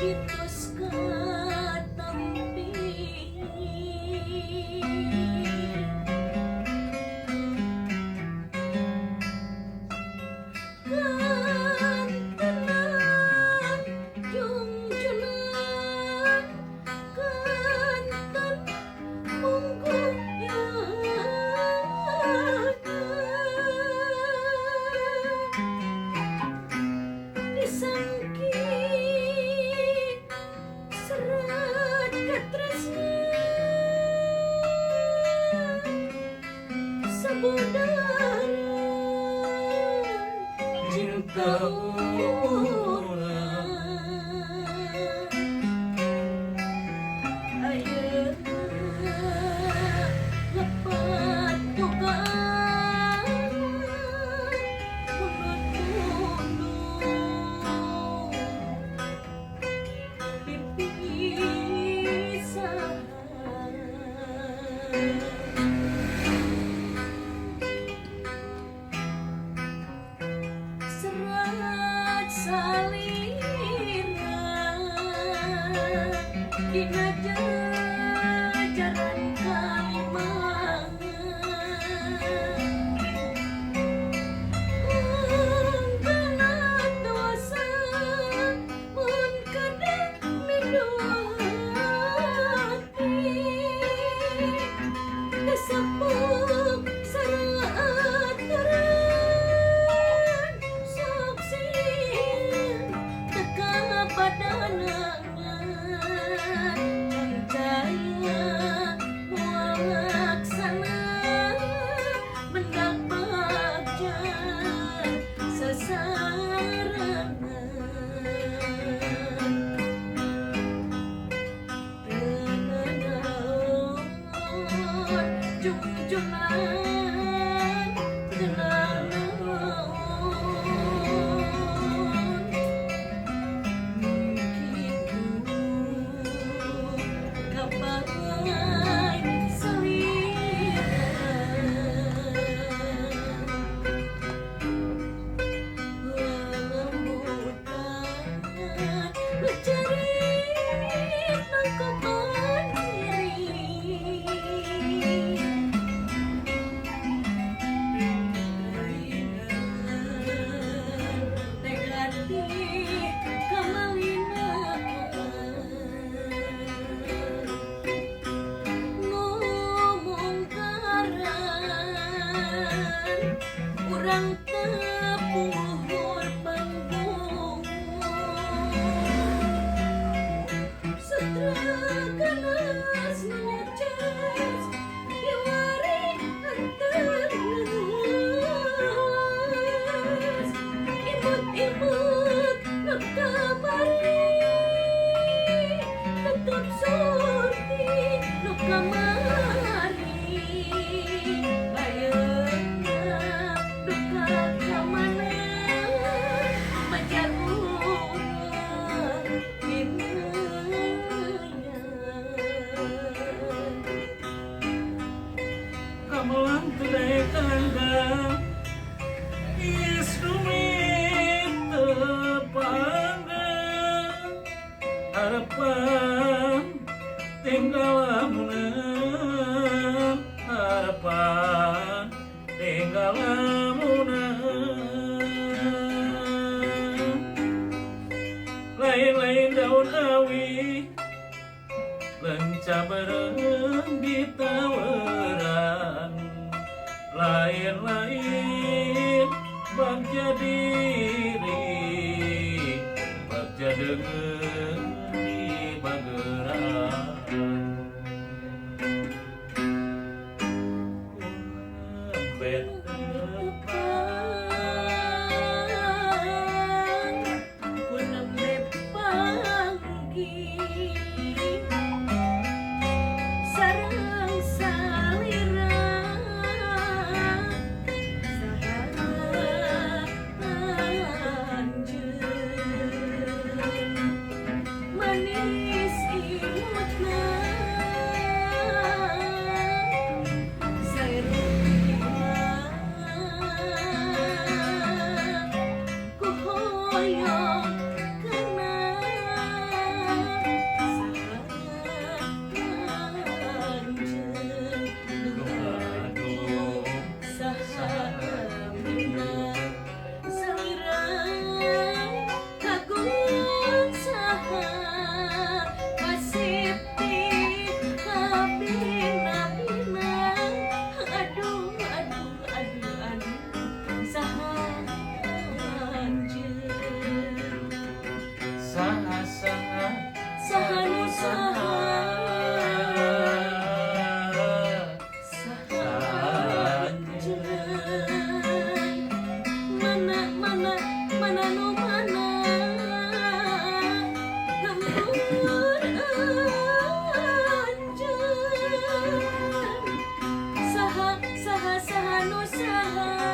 kitos katampi kantenan jungjunan kanten mungkuk disangki serat katresnan sabudara cinta urang ayeuna lepat bukaan mundur-mundur pipisahan serat saliran dina jajaran kalimangan ungkenan dosa mun kadek midoati kesepuk saraturan sok sieun teka padanangan jaya moal laksana mendak bagja sasarangan tenanaon jungjunan tenanaon kitu kapangai lembutan mencari nangkopan diri negatif kamalinakan ngomong karan urang tepuhur panggung setra ganas menyejas diwari antenas imut-imut nuk kamari tetep surti nuk kamari ayeuna duka kamana majar urang pinayan gamelan teu kandang instrumen tepanggang harapan tinggal lamunan harapan tinggal lamunan lain-lain daun awi lenca bareng di taweran lain-lain bagja diri bagja dengan di bageran bet sareng salira anu saha